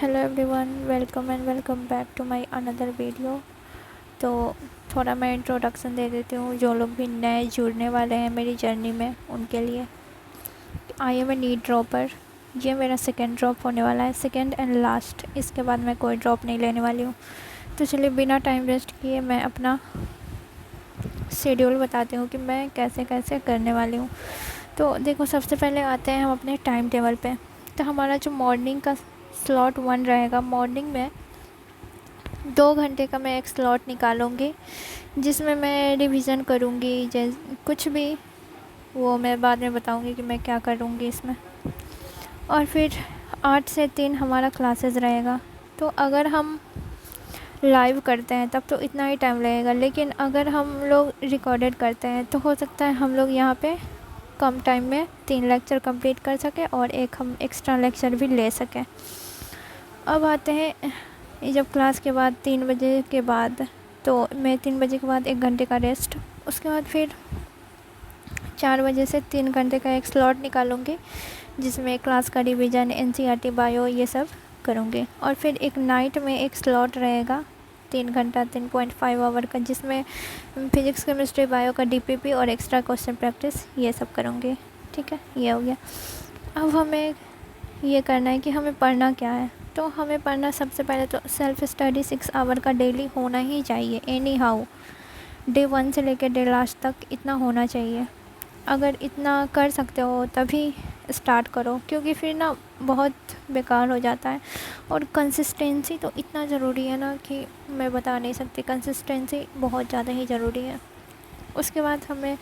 Hello everyone, welcome and welcome back to my another video. तो थोड़ा मैं introduction दे देती हूँ, जो लोग भी नए जुड़ने वाले हैं मेरी जर्नी में उनके लिए। I am a NEET dropper. ये मेरा सेकेंड ड्रॉप होने वाला है, सेकेंड एंड लास्ट। इसके बाद मैं कोई ड्रॉप नहीं लेने वाली हूँ। तो चलिए बिना टाइम वेस्ट किए मैं अपना शेड्यूल बताती हूँ कि मैं कैसे कैसे करने वाली हूँ। तो देखो, सबसे पहले आते हैं हम अपने टाइम टेबल पे। तो हमारा जो मॉर्निंग का स्लॉट 1 रहेगा, मॉर्निंग में 2 घंटे का मैं एक स्लॉट निकालूंगी जिसमें मैं रिवीज़न करूंगी। जैसे कुछ भी वो मैं बाद में बताऊंगी कि मैं क्या करूंगी इसमें। और फिर 8 से 3 हमारा क्लासेस रहेगा। तो अगर हम लाइव करते हैं तब तो इतना ही टाइम लगेगा, लेकिन अगर हम लोग रिकॉर्डेड करते हैं तो हो सकता है हम लोग यहाँ पे कम टाइम में 3 लेक्चर कंप्लीट कर सकें और एक हम एक्स्ट्रा लेक्चर भी ले सकें। अब आते हैं ये जब क्लास के बाद 3 बजे के बाद, तो मैं 3 बजे के बाद 1 घंटे का रेस्ट, उसके बाद फिर 4 बजे से 3 घंटे का एक स्लॉट निकालूंगी जिसमें क्लास का रिवीजन, एनसीईआरटी, बायो ये सब करूँगी। और फिर एक नाइट में एक स्लॉट रहेगा 3 घंटा 3.5 आवर का, जिसमें फिज़िक्स, केमिस्ट्री, बायो का डीपीपी और एक्स्ट्रा क्वेश्चन प्रैक्टिस ये सब करूँगी। ठीक है, ये हो गया। अब हमें ये करना है कि हमें पढ़ना क्या है। तो हमें पढ़ना सबसे पहले तो सेल्फ स्टडी 6 आवर का डेली होना ही चाहिए, एनी हाउ। डे 1 से लेकर डे लास्ट तक इतना होना चाहिए। अगर इतना कर सकते हो तभी स्टार्ट करो, क्योंकि फिर ना बहुत बेकार हो जाता है। और कंसिस्टेंसी तो इतना ज़रूरी है ना कि मैं बता नहीं सकती। कंसिस्टेंसी बहुत ज़्यादा ही ज़रूरी है। उसके बाद हमें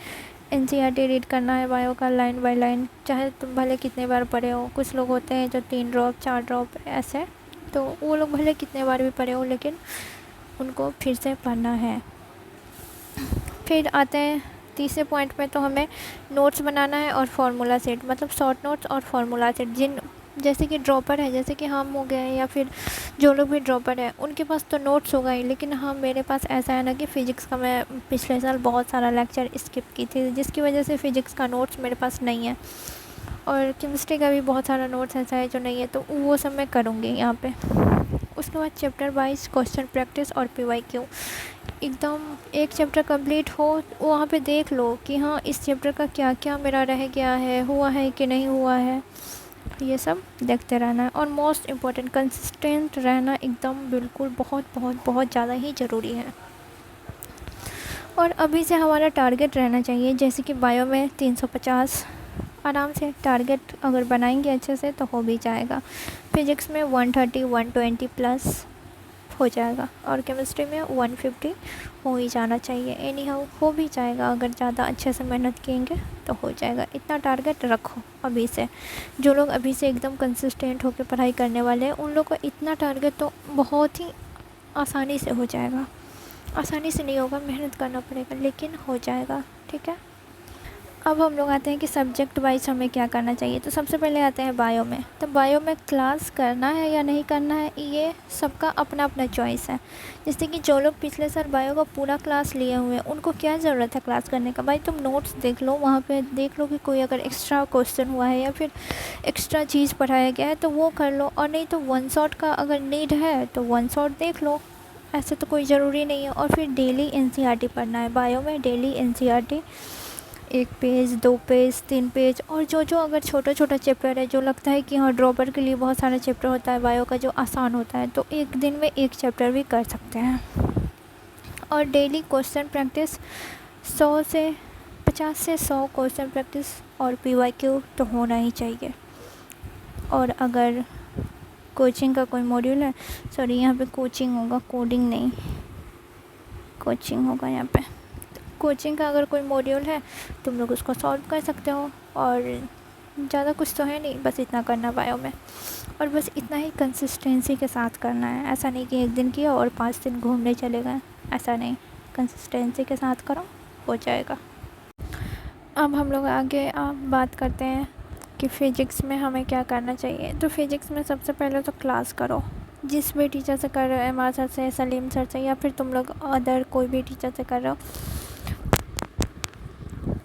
एनसीईआरटी रीड करना है बायो का, लाइन बाय लाइन, चाहे तुम भले कितने बार पढ़े हो। कुछ लोग होते हैं जो 3 ड्रॉप 4 ड्रॉप ऐसे, तो वो लोग भले कितने बार भी पढ़े हो लेकिन उनको फिर से पढ़ना है। फिर आते हैं तीसरे पॉइंट में। तो हमें नोट्स बनाना है और फार्मूला सेट, मतलब शॉर्ट नोट्स और फार्मूला सेट। जिन जैसे कि ड्रॉपर है, जैसे कि हम हो गए या फिर जो लोग भी ड्रॉपर है, उनके पास तो नोट्स होगा ही, लेकिन हाँ मेरे पास ऐसा है ना कि फ़िज़िक्स का मैं पिछले साल बहुत सारा लेक्चर स्किप की थी, जिसकी वजह से फ़िज़िक्स का नोट्स मेरे पास नहीं है। और केमिस्ट्री का भी बहुत सारा नोट्स ऐसा है जो नहीं है, तो वो सब मैं करूँगी यहाँ पे। उसके बाद चैप्टर वाइज क्वेश्चन प्रैक्टिस और पीवाईक्यू। एकदम एक चैप्टर कंप्लीट हो, वहाँ पे देख लो कि हाँ इस चैप्टर का क्या क्या मेरा रह गया है, हुआ है कि नहीं हुआ है, ये सब देखते रहना है। और मोस्ट इम्पॉर्टेंट, कंसिस्टेंट रहना एकदम बिल्कुल बहुत बहुत बहुत ज़्यादा ही ज़रूरी है। और अभी से हमारा टारगेट रहना चाहिए, जैसे कि बायो में 350 आराम से टारगेट अगर बनाएंगे अच्छे से तो हो भी जाएगा। फिज़िक्स में 130 120 प्लस हो जाएगा, और केमिस्ट्री में 150 हो ही जाना चाहिए। एनी हाउ हो भी जाएगा, अगर ज़्यादा अच्छे से मेहनत किएंगे तो हो जाएगा। इतना टारगेट रखो अभी से। जो लोग अभी से एकदम कंसिस्टेंट होकर पढ़ाई करने वाले हैं, उन लोग को इतना टारगेट तो बहुत ही आसानी से हो जाएगा। आसानी से नहीं होगा, मेहनत करना पड़ेगा, लेकिन हो जाएगा। ठीक है। अब हम लोग आते हैं कि सब्जेक्ट वाइज हमें क्या करना चाहिए। तो सबसे पहले आते हैं बायो में। तो बायो में क्लास करना है या नहीं करना है, ये सबका अपना अपना चॉइस है। जैसे कि जो लोग पिछले साल बायो का पूरा क्लास लिए हुए हैं, उनको क्या ज़रूरत है क्लास करने का। भाई तुम नोट्स देख लो, वहाँ पे देख लो कि कोई अगर एक्स्ट्रा क्वेश्चन हुआ है या फिर एक्स्ट्रा चीज़ पढ़ाया गया है तो वो कर लो। और नहीं तो 1 शॉट का अगर नीड है तो 1 शॉट देख लो, ऐसे तो कोई ज़रूरी नहीं है। और फिर डेली एनसीईआरटी पढ़ना है बायो में, daily NCERT 1 page 2 page 3 page. और जो जो अगर छोटा छोटा चैप्टर है, जो लगता है कि हाँ ड्रॉपर के लिए बहुत सारा चैप्टर होता है बायो का जो आसान होता है, तो एक दिन में एक चैप्टर भी कर सकते हैं। और डेली क्वेश्चन प्रैक्टिस 100 से 50 से 100 क्वेश्चन प्रैक्टिस और पीवाईक्यू तो होना ही चाहिए। और अगर कोचिंग का कोई मॉड्यूल है, सॉरी यहाँ पे कोचिंग होगा, कोडिंग नहीं, कोचिंग होगा यहाँ पे। कोचिंग का अगर कोई मॉड्यूल है तुम लोग उसको सॉल्व कर सकते हो। और ज़्यादा कुछ तो है नहीं, बस इतना करना बायो में। और बस इतना ही कंसिस्टेंसी के साथ करना है। ऐसा नहीं कि एक दिन किया और 5 दिन घूमने चले गए, ऐसा नहीं। कंसिस्टेंसी के साथ करो, हो जाएगा। अब हम लोग आगे बात करते हैं कि फ़िज़िक्स में हमें क्या करना चाहिए। तो फिज़िक्स में सबसे पहले तो क्लास करो, जिस भी टीचर से कर रहे हो, एम आर सर से, सलीम सर से, या फिर तुम लोग अदर कोई भी टीचर से कर रहे हो,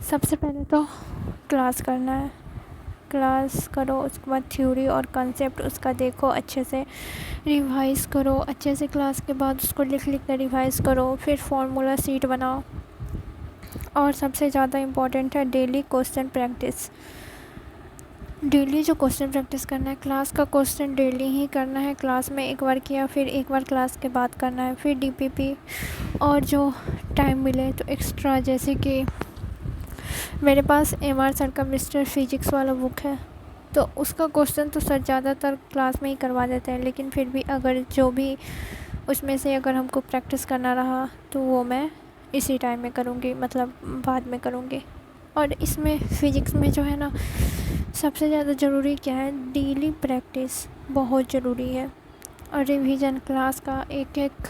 सबसे पहले तो क्लास करना है। क्लास करो, उसके बाद थ्योरी और कॉन्सेप्ट उसका देखो, अच्छे से रिवाइज़ करो, अच्छे से क्लास के बाद उसको लिख लिख कर रिवाइज़ करो, फिर फार्मूला शीट बनाओ। और सबसे ज़्यादा इम्पॉर्टेंट है डेली क्वेश्चन प्रैक्टिस। डेली जो क्वेश्चन प्रैक्टिस करना है, क्लास का क्वेश्चन डेली ही करना है, क्लास में एक बार किया, फिर एक बार क्लास के बाद करना है, फिर डीपीपी और जो टाइम मिले तो एक्स्ट्रा, जैसे कि मेरे पास एमआर सर का मिस्टर फिजिक्स वाला बुक है, तो उसका क्वेश्चन तो सर ज़्यादातर क्लास में ही करवा देते हैं, लेकिन फिर भी अगर जो भी उसमें से अगर हमको प्रैक्टिस करना रहा तो वो मैं इसी टाइम में करूँगी, मतलब बाद में करूँगी। और इसमें फ़िज़िक्स में जो है ना, सबसे ज़्यादा ज़रूरी क्या है, डेली प्रैक्टिस बहुत ज़रूरी है। और रिवीजन, क्लास का एक एक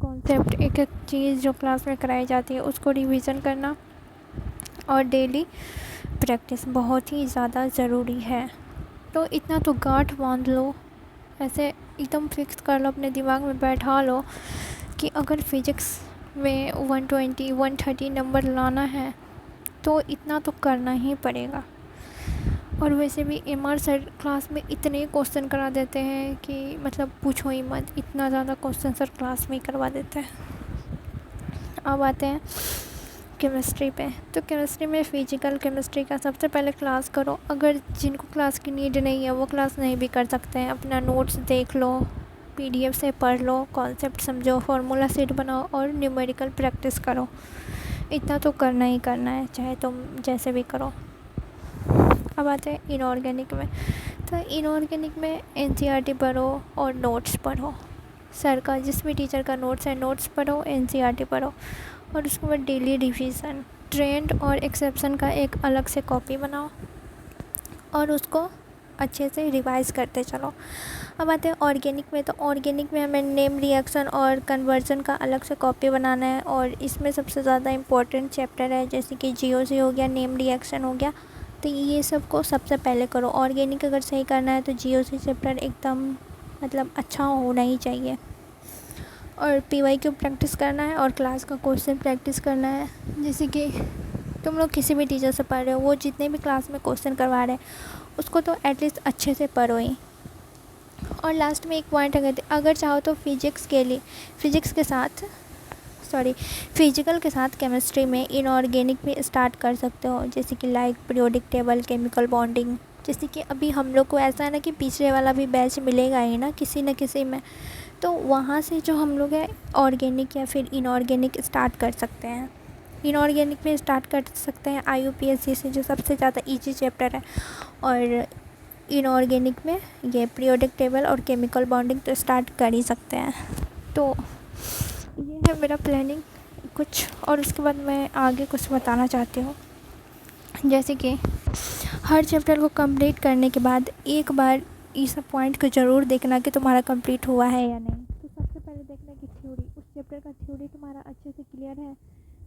कॉन्सेप्ट, एक एक चीज़ जो क्लास में कराई जाती है उसको रिवीजन करना और डेली प्रैक्टिस बहुत ही ज़्यादा ज़रूरी है। तो इतना तो गांठ बांध लो, ऐसे एकदम फिक्स कर लो, अपने दिमाग में बैठा लो कि अगर फ़िज़िक्स में 120 130 नंबर लाना है तो इतना तो करना ही पड़ेगा। और वैसे भी एमआर सर क्लास में इतने क्वेश्चन करा देते हैं कि मतलब पूछो ही मत, इतना ज़्यादा क्वेश्चन सर क्लास में ही करवा देते हैं। अब आते हैं केमिस्ट्री पे। तो केमिस्ट्री में फ़िज़िकल केमिस्ट्री का सबसे पहले क्लास करो। अगर जिनको क्लास की नीड नहीं है वो क्लास नहीं भी कर सकते हैं, अपना नोट्स देख लो, पीडीएफ से पढ़ लो, कॉन्सेप्ट समझो, फार्मूला शीट बनाओ और न्यूमेरिकल प्रैक्टिस करो। इतना तो करना ही करना है, चाहे तुम जैसे भी करो। अब आते हैं इनऑर्गेनिक में। तो इनऑर्गेनिक में एनसीईआरटी पढ़ो और नोट्स पढ़ो, सर का जिस भी टीचर का नोट्स है नोट्स पढ़ो, एनसीईआरटी पढ़ो। और उसके बाद डेली रिवीजन, ट्रेंड और एक्सेप्शन का एक अलग से कॉपी बनाओ और उसको अच्छे से रिवाइज़ करते चलो। अब आते हैं ऑर्गेनिक में। तो ऑर्गेनिक में हमें नेम रिएक्शन और कन्वर्जन का अलग से कॉपी बनाना है, और इसमें सबसे ज़्यादा इम्पोर्टेंट चैप्टर है, जैसे कि जीओसी हो गया, नेम रिएक्शन हो गया। तो ये सब को सबसे पहले करो। ऑर्गेनिक अगर सही करना है तो जीओसी चैप्टर एकदम मतलब अच्छा होना ही चाहिए। और पीवाईक्यू प्रैक्टिस करना है और क्लास का क्वेश्चन प्रैक्टिस करना है। जैसे कि तुम लोग किसी भी टीचर से पढ़ रहे हो, वो जितने भी क्लास में क्वेश्चन करवा रहे हैं उसको तो एटलीस्ट अच्छे से पढ़ो ही। और लास्ट में एक पॉइंट अगर चाहो तो फिजिकल के साथ केमिस्ट्री में इनऑर्गेनिक भी स्टार्ट कर सकते हो, जैसे कि like periodic table, chemical bonding. जैसे कि अभी हम लोग को ऐसा है ना कि पिछले वाला भी बैच मिलेगा ही ना किसी न किसी में, तो वहाँ से जो हम लोग है ऑर्गेनिक या फिर इनऑर्गेनिक स्टार्ट कर सकते हैं। इनऑर्गेनिक में स्टार्ट कर सकते हैं IUPAC से, जो सबसे ज़्यादा ईजी चैप्टर है। और इनऑर्गेनिक में ये पीरियोडिक टेबल और केमिकल बॉन्डिंग तो स्टार्ट कर ही सकते हैं। तो ये है मेरा प्लानिंग कुछ। और उसके बाद मैं आगे कुछ बताना चाहती हूँ, जैसे कि हर चैप्टर को कंप्लीट करने के बाद एक बार इस पॉइंट को ज़रूर देखना कि तुम्हारा कंप्लीट हुआ है या नहीं। तो सबसे पहले देखना कि थ्योरी, उस चैप्टर का थ्योरी तुम्हारा अच्छे से क्लियर है।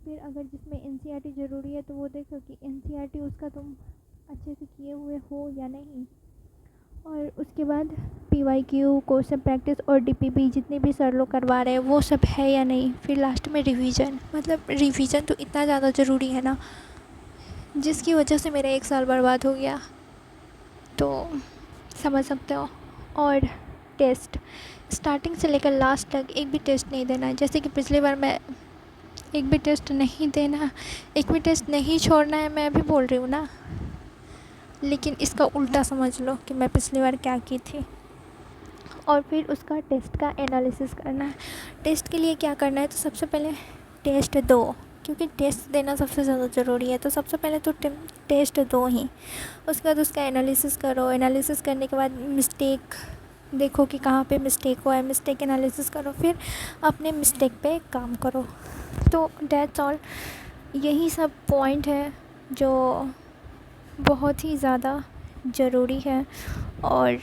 फिर अगर जिसमें एनसीईआरटी ज़रूरी है तो वो देखो कि एनसीईआरटी उसका तुम अच्छे से किए हुए हो या नहीं। और उसके बाद पीवाईक्यू, क्वेश्चन प्रैक्टिस और डीपीपी जितने भी सर लोग करवा रहे हैं वो सब है या नहीं। फिर लास्ट में रिवीजन, मतलब रिवीजन तो इतना ज़्यादा ज़रूरी है ना, जिसकी वजह से मेरा 1 साल बर्बाद हो गया, तो समझ सकते हो। और टेस्ट, स्टार्टिंग से लेकर लास्ट तक एक भी टेस्ट नहीं देना है। जैसे कि पिछली बार मैं एक भी टेस्ट नहीं देना, एक भी टेस्ट नहीं छोड़ना है, मैं अभी बोल रही हूँ ना, लेकिन इसका उल्टा समझ लो कि मैं पिछली बार क्या की थी। और फिर उसका टेस्ट का एनालिसिस करना है। टेस्ट के लिए क्या करना है, तो सबसे पहले टेस्ट दो, क्योंकि टेस्ट देना सबसे ज़्यादा ज़रूरी है। तो सबसे पहले तो टेस्ट दो ही, उसके बाद उसका एनालिसिस करो। एनालिसिस करने के बाद मिस्टेक देखो कि कहाँ पे मिस्टेक हुआ है, मिस्टेक एनालिसिस करो, फिर अपने मिस्टेक पे काम करो। तो दैट्स ऑल, यही सब पॉइंट है जो बहुत ही ज़्यादा ज़रूरी है और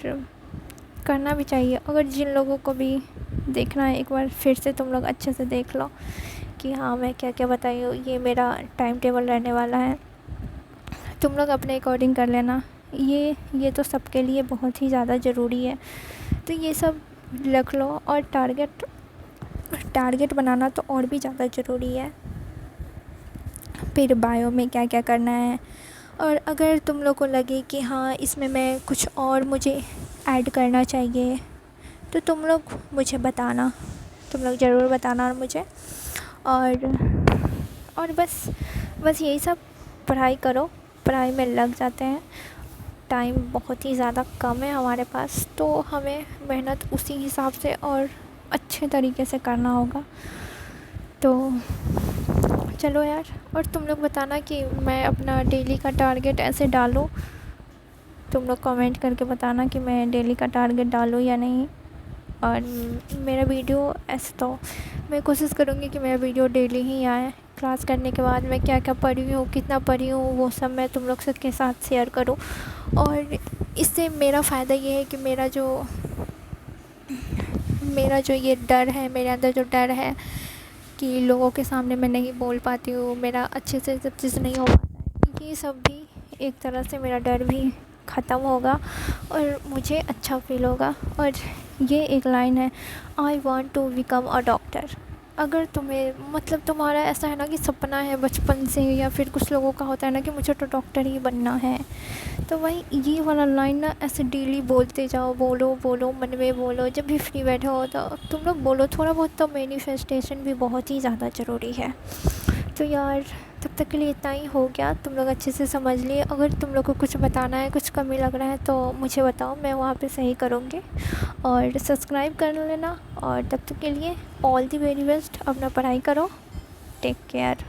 करना भी चाहिए। अगर जिन लोगों को भी देखना है, एक बार फिर से तुम लोग अच्छे से देख लो कि हाँ मैं क्या क्या बताई हूँ। ये मेरा टाइम टेबल रहने वाला है, तुम लोग अपने अकॉर्डिंग कर लेना। ये तो सबके लिए बहुत ही ज़्यादा ज़रूरी है, तो ये सब रख लो। और टारगेट बनाना तो और भी ज़्यादा ज़रूरी है। फिर बायो में क्या क्या करना है, और अगर तुम लोग को लगे कि हाँ इसमें मैं कुछ और मुझे ऐड करना चाहिए तो तुम लोग मुझे बताना, तुम लोग ज़रूर बताना और मुझे। और बस यही सब, पढ़ाई करो, पढ़ाई में लग जाते हैं। टाइम बहुत ही ज़्यादा कम है हमारे पास, तो हमें मेहनत उसी हिसाब से और अच्छे तरीके से करना होगा। तो चलो यार, और तुम लोग बताना कि मैं अपना डेली का टारगेट ऐसे डालूँ। तुम लोग कमेंट करके बताना कि मैं डेली का टारगेट डालूँ या नहीं। और मेरा वीडियो ऐसे तो मैं कोशिश करूँगी कि मेरा वीडियो डेली ही आए। क्लास करने के बाद मैं क्या क्या पढ़ी हूँ, कितना पढ़ी हूँ, वो सब मैं तुम लोग के साथ शेयर करूँ। और इससे मेरा फ़ायदा ये है कि मेरा जो ये डर है, मेरे अंदर जो डर है कि लोगों के सामने मैं नहीं बोल पाती हूँ, मेरा अच्छे से सब चीज़ नहीं हो पाता है, ये सब भी एक तरह से मेरा डर भी ख़त्म होगा और मुझे अच्छा फील होगा। और ये एक लाइन है, I want to become a doctor. अगर तुम्हें मतलब तुम्हारा ऐसा है ना कि सपना है बचपन से, या फिर कुछ लोगों का होता है ना कि मुझे तो डॉक्टर ही बनना है, तो वही ये वाला लाइन ना ऐसे डेली बोलते जाओ, बोलो बोलो, मन में बोलो, जब भी फ्री बैठे हो तो तुम लोग बोलो। थोड़ा बहुत तो मैनिफेस्टेशन भी बहुत ही ज़्यादा ज़रूरी है। तो यार तब तक के लिए इतना ही हो गया, तुम लोग अच्छे से समझ लिए। अगर तुम लोग को कुछ बताना है, कुछ कमी लग रहा है तो मुझे बताओ, मैं वहाँ पे सही करूँगी। और सब्सक्राइब कर लेना। और तब तक के लिए ऑल द वेरी बेस्ट, अपना पढ़ाई करो, टेक केयर।